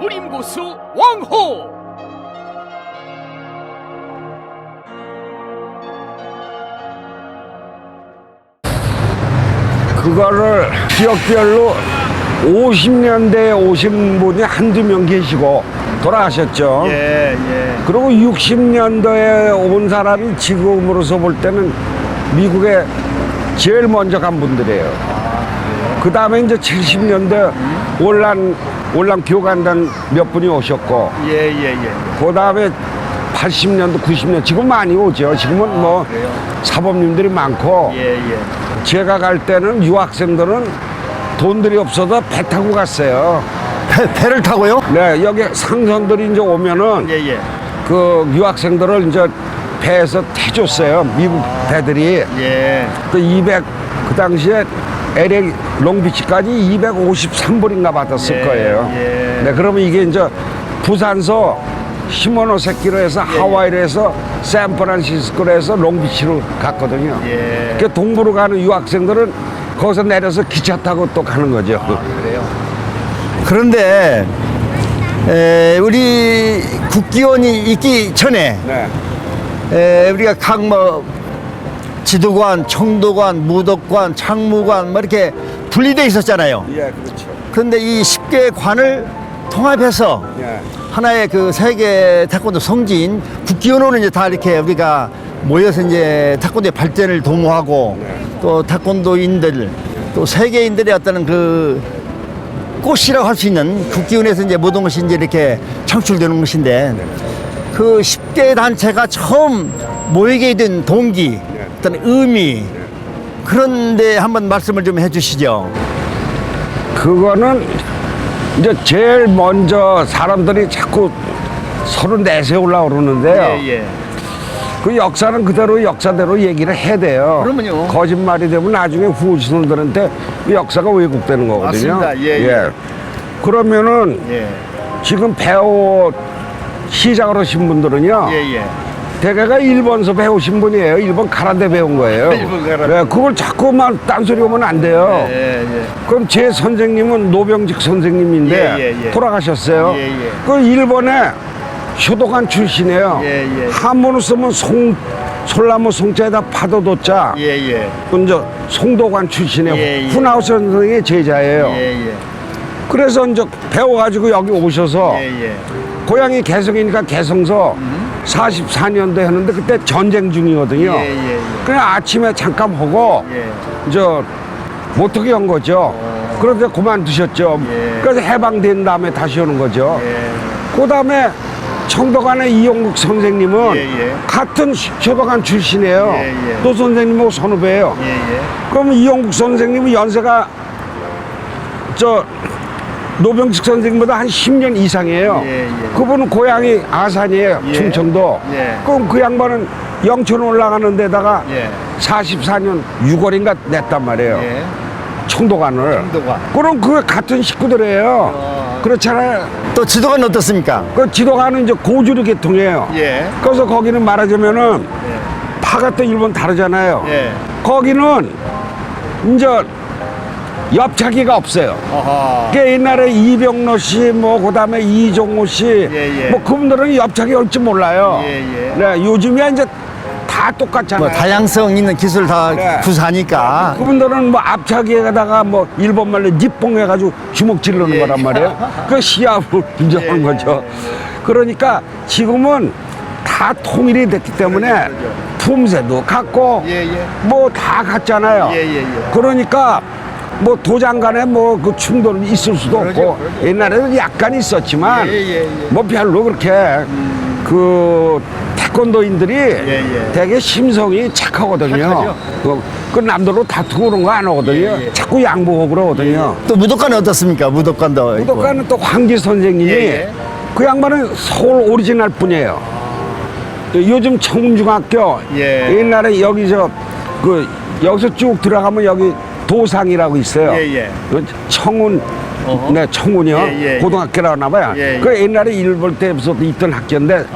무림고수 왕호. 그거를 지역별로 50년대에 오신 분이 한두 명 계시고 돌아가셨죠. 예, 예. 그리고 60년대에 온 사람이 지금으로서 볼 때는 미국에 제일 먼저 간 분들이에요. 그 다음에 이제 70년대 올란 교관단 몇 분이 오셨고, 예, 예, 예. 그 다음에 80년도, 90년, 지금 많이 오죠. 지금은 뭐 그래요? 사범님들이 많고, 예, 예. 제가 갈 때는 유학생들은 돈들이 없어서 배 타고 갔어요. 배를 타고요? 네, 여기 상선들이 이제 오면은 예, 예. 그 유학생들을 이제 배에서 태줬어요. 미국 배들이. 예. 그 당시에 LA 롱비치까지 253불인가 받았을 예, 거예요. 예. 네, 그러면 이게 이제 부산서 시모노세키로 해서 하와이로 해서 샌프란시스코로 해서 롱비치로 갔거든요. 예. 그 동부로 가는 유학생들은 거기서 내려서 기차 타고 또 가는 거죠. 그래요? 그런데 우리 국기원이 있기 전에 네. 우리가 각 뭐 지도관, 총도관, 무덕관, 창무관 뭐 이렇게 분리되어 있었잖아요. 예, 그렇죠. 그런데 이 10개 관을 통합해서 예. 하나의 그 세계 태권도 성지인 국기원으로 이제 다 이렇게 우리가 모여서 이제 태권도의 발전을 도모하고 또 태권도인들 또 세계인들의 어떤 그 꽃이라고 할 수 있는 국기원에서 이제 모든 것이 이제 이렇게 창출되는 것인데 그 10개 단체가 처음 모이게 된 동기 어떤 의미 그런데 한번 말씀을 좀 해주시죠. 그거는 이제 제일 먼저 사람들이 자꾸 서로 내세우려고 그러는데요. 예. 그 역사는 그대로 역사대로 얘기를 해야 돼요. 그러면요. 거짓말이 되면 나중에 후손들한테 이 역사가 왜곡되는 거거든요. 맞습니다. 예. 그러면은 예. 지금 배우 시작을 하신 분들은요. 예. 대개가 일본서 배우신 분이에요. 일본 가라데 배운 거예요. 일본 가라데. 네, 그걸 자꾸만 딴소리 하면 안 돼요. 예. 그럼 제 선생님은 노병직 선생님인데 예. 돌아가셨어요. 예. 그 일본에 쇼도관 출신이에요. 예. 한문을 쓰면 솔나무 송자에다 파도도자. 예. 이제 송도관 출신의 예. 후나우 선생의 제자예요. 예. 그래서 이제 배워가지고 여기 오셔서 예. 고향이 개성이니까 개성서 44년도에 했는데 그때 전쟁 중이거든요. 예. 그냥 아침에 잠깐 보고 예. 저 못하게 한 거죠. 그런데 그만두셨죠. 예. 그래서 해방된 다음에 다시 오는 거죠. 예. 그 다음에 청도관의 이용국 선생님은 예. 같은 쇼도관 출신이에요. 예. 또 선생님하고 선후배예요. 예. 그러면 이용국 선생님은 연세가 노병식 선생님보다 한 10년 이상이에요. 예. 그분은 고향이 아산이에요. 예. 충청도. 예. 그럼 그 양반은 영천 올라가는 데다가 예. 44년 6월인가 냈단 말이에요. 예. 청도관을. 청도관. 그럼 그 같은 식구들이에요. 그렇잖아요. 또 지도관 어떻습니까? 그 지도관은 이제 고주류 계통이에요. 예. 그래서 거기는 말하자면은 파가 또 일본 다르잖아요. 예. 거기는 이제 옆차기가 없어요. 아하. 그 옛날에 이병로 씨, 뭐 그다음에 이종호 씨, 예. 뭐 그분들은 옆차기 올 줄 몰라요. 예. 네, 요즘이야 이제 다 똑같잖아요. 뭐 다양성 있는 기술 다 네. 구사하니까. 그분들은 뭐 앞차기에다가 뭐 일본말로 니뽕 해가지고 주먹 지르는 예. 거란 말이에요. 그 시합을 인정한 거죠. 그러니까 지금은 다 통일이 됐기 때문에 품새도 같고 예. 뭐 다 같잖아요. 예. 그러니까 뭐 도장 간에 뭐 그 충돌이 있을 수도 없고 옛날에는 약간 있었지만 예. 뭐 별로 그렇게 그 태권도인들이 되게 심성이 착하거든요. 착하죠. 그 남들로 다투고 그런 거 안 하거든요. 자꾸 양보하고 그러거든요. 또 무덕관은 어떻습니까? 무덕관도. 있고. 무덕관은 또 황기 선생님이 예. 그 양반은 서울 오리지널 분이에요. 요즘 청운중학교 예. 옛날에 여기서 여기서 쭉 들어가면 여기 도상이라고 있어요. 예. 청운 어허. 네, 청운이요. 예. 고등학교라고 하나봐요. 예. 그 옛날에 일본 때부터 있던 학교인데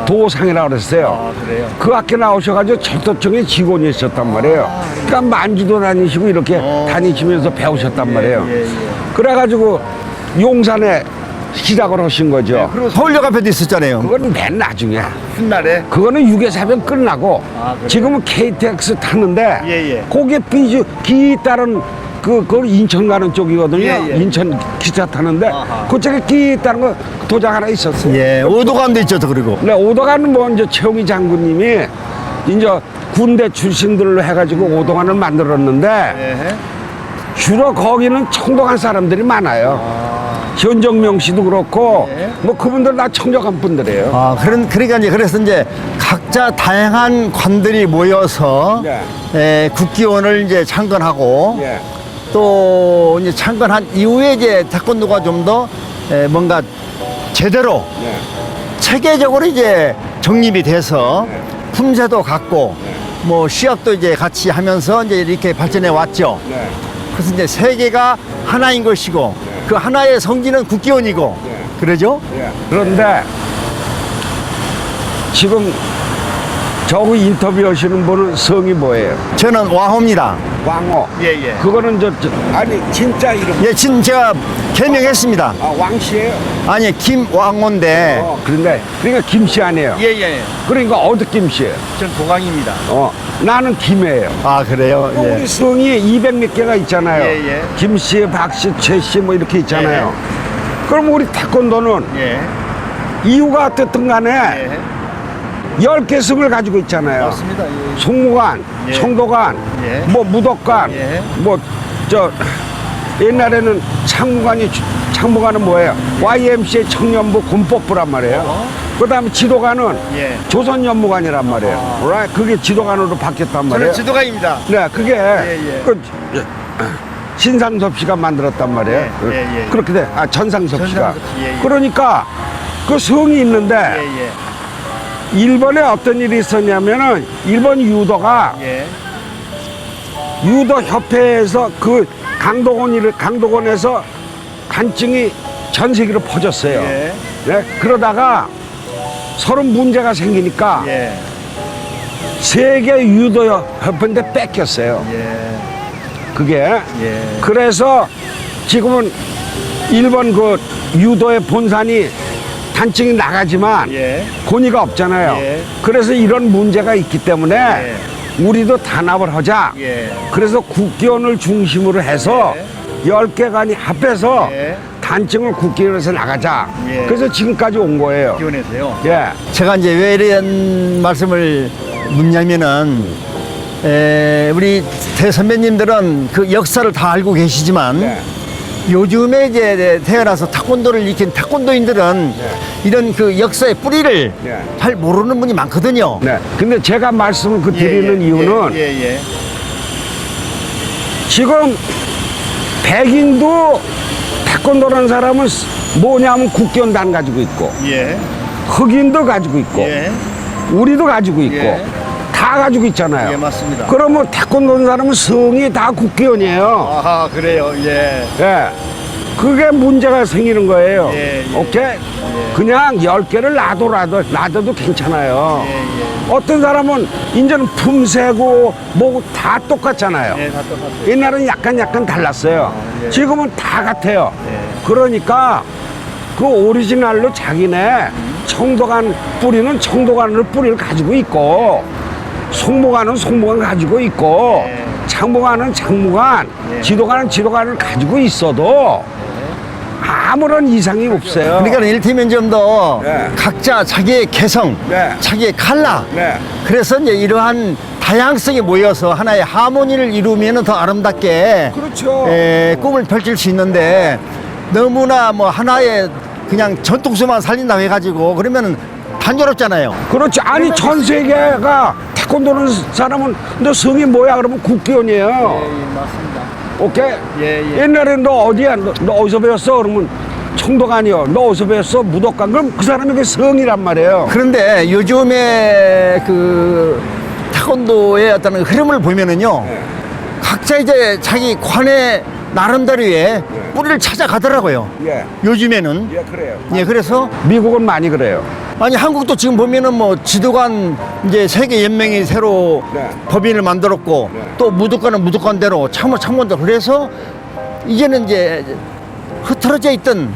도상이라고 그랬어요. 그래요? 그 학교 나오셔가지고 철도청에 직원이 있었단 말이에요. 그러니까 만주도 다니시고 이렇게 다니시면서 배우셨단 말이에요. 예. 그래가지고 용산에 시작을 하신 거죠. 그리고 서울역 앞에도 있었잖아요. 그거는 맨 나중에. 훗날에. 그거는 6.24면 끝나고 그래요? 지금은 KTX 타는데 예. 거기에 기 따른 그걸 인천 가는 쪽이거든요. 예. 인천 기차 타는데 아하. 그쪽에 기 따른 거 도장 하나 있었어요. 예, 오도감도 있죠, 또 그리고. 네, 오도가는 뭐 이제 최홍희 장군님이 이제 군대 출신들로 해가지고 오도간을 만들었는데 예. 주로 거기는 청도간 사람들이 많아요. 현정명 씨도 그렇고 예. 뭐 그분들 다 청도간 분들이에요. 아, 그러니까 이제 그래서 이제 각자 다양한 관들이 모여서 네. 국기원을 이제 창건하고 예. 또 이제 창건한 이후에 이제 태권도가 좀 더 뭔가 제대로 예. 체계적으로 이제 정립이 돼서 품새도 갖고 뭐 시합도 이제 같이 하면서 이제 이렇게 발전해 왔죠. 네. 그래서 이제 세계가 하나인 것이고 그 하나의 성지는 국기원이고 그러죠? 예. 그런데 지금 저거 인터뷰하시는 분은 성이 뭐예요? 저는 왕호입니다. 왕호. 예. 그거는 아니 진짜 이름. 예, 제가 개명했습니다. 아, 왕씨예요? 아니 김왕호인데. 그러니까 김씨 아니에요. 예. 그러니까 어디 김씨예요? 전 도강입니다. 나는 김해예요. 아 그래요? 우리 성이 200몇 개가 있잖아요. 예. 김씨, 박씨, 최씨 뭐 이렇게 있잖아요. 그럼 우리 태권도는 예. 이유가 어떻든 간에 10개 성을 가지고 있잖아요. 맞습니다. 예. 송무관, 예. 청도관, 예. 뭐 무덕관, 예. 뭐 옛날에는 창무관은 뭐예요? YMCA 청년부 군법부란 말이에요. 그다음에 지도관은 예. 조선연무관이란 말이에요. right? 그게 지도관으로 바뀌었단 말이에요. 저는 지도가입니다. 네, 그게 예. 신상섭 씨가 만들었단 말이에요. 예. 그렇게 돼. 전상섭 씨가. 전상섭 씨, 예. 그러니까 그 성이 있는데 예. 일본에 어떤 일이 있었냐면은 일본 유도가 예. 유도 협회에서 그 강도건에서 간증이 전 세계로 퍼졌어요. 예. 네, 그러다가 서로 문제가 생기니까 예. 세계 유도 협회인데 뺏겼어요. 예. 그게. 예. 그래서 지금은 일본 그 유도의 본산이 단층이 나가지만 예. 권위가 없잖아요. 예. 그래서 이런 문제가 있기 때문에 우리도 단합을 하자. 예. 그래서 국기원을 중심으로 해서 10개간이 합해서 예. 단층을 국기원에서 나가자. 예. 그래서 지금까지 온 거예요. 기원에서요. 예. 제가 이제 왜 이런 말씀을 묻냐면은 우리 대선배님들은 그 역사를 다 알고 계시지만 네. 요즘에 이제 태어나서 태권도를 익힌 태권도인들은 이런 그 역사의 뿌리를 네. 잘 모르는 분이 많거든요. 네. 근데 제가 말씀을 드리는 이유는 예. 지금 백인도 태권도라는 사람은 뭐냐면 국기원단 가지고 있고 예. 흑인도 가지고 있고 예. 우리도 가지고 있고 예. 다 가지고 있잖아요. 예, 맞습니다. 그러면 태권도 사람은 성이 다 국기원이에요. 아하, 그래요. 예. 예. 그게 문제가 생기는 거예요. 예. 오케이? 그냥 10개를 놔둬도 괜찮아요. 어떤 사람은 이제는 품새고 뭐고 다 똑같잖아요. 예, 다 똑같아요. 옛날은 약간 달랐어요. 예. 지금은 다 같아요. 예. 그러니까 그 오리지널로 자기네 청도간 뿌리는 청도간을 뿌리를 가지고 있고 송무관은 송무관 가지고 있고 예. 창무관은 창무관, 예. 지도관은 지도관을 가지고 있어도 아무런 이상이 없어요. 그러니까 이를테면 좀 더 네. 각자 자기의 개성, 네. 자기의 칼라. 네. 그래서 이제 이러한 다양성이 모여서 하나의 하모니를 이루면 더 아름답게 그렇죠. 꿈을 펼칠 수 있는데 너무나 뭐 하나의 그냥 전통수만 살린다고 해가지고 그러면 단조롭잖아요. 그렇죠. 아니 전 세계가 태권도는 사람은 너 성이 뭐야 그러면 국기원이에요. 맞습니다. 오케이? 예. 옛날에 너 어디야? 너 어디서 배웠어? 그러면 청도관이요. 너 어디서 배웠어? 무덕관. 그럼 그 사람이 그 성이란 말이에요. 그런데 요즘에 그 태권도의 어떤 흐름을 보면은요, 각자 이제 자기 관의 나름대로의 뿌리를 찾아가더라고요. 예. 요즘에는. 예, 그래요. 예, 그래서 미국은 많이 그래요. 아니 한국도 지금 보면은 뭐 지도관 이제 세계 연맹이 새로 네. 법인을 만들었고 또 무도관은 무도관대로 창무관대로 그래서 이제는 이제 흐트러져 있던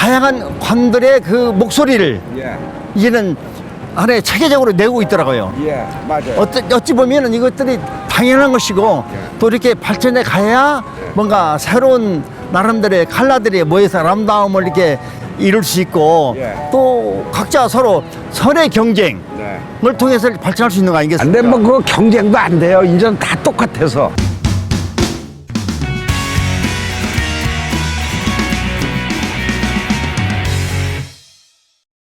다양한 관들의 그 목소리를 예. 이제는 하나의 체계적으로 내고 있더라고요. 예, 맞아요. 어찌 보면은 이것들이 당연한 것이고 또 이렇게 발전해 가야 뭔가 새로운 나름대로의 칼라들이 모여서 아름다움을 이렇게 이룰 수 있고 예. 또 각자 서로 선의 경쟁을 네. 통해서 발전할 수 있는 거 근데 아니겠습니까? 뭐 그 경쟁도 안 돼요. 이전 다 똑같아서.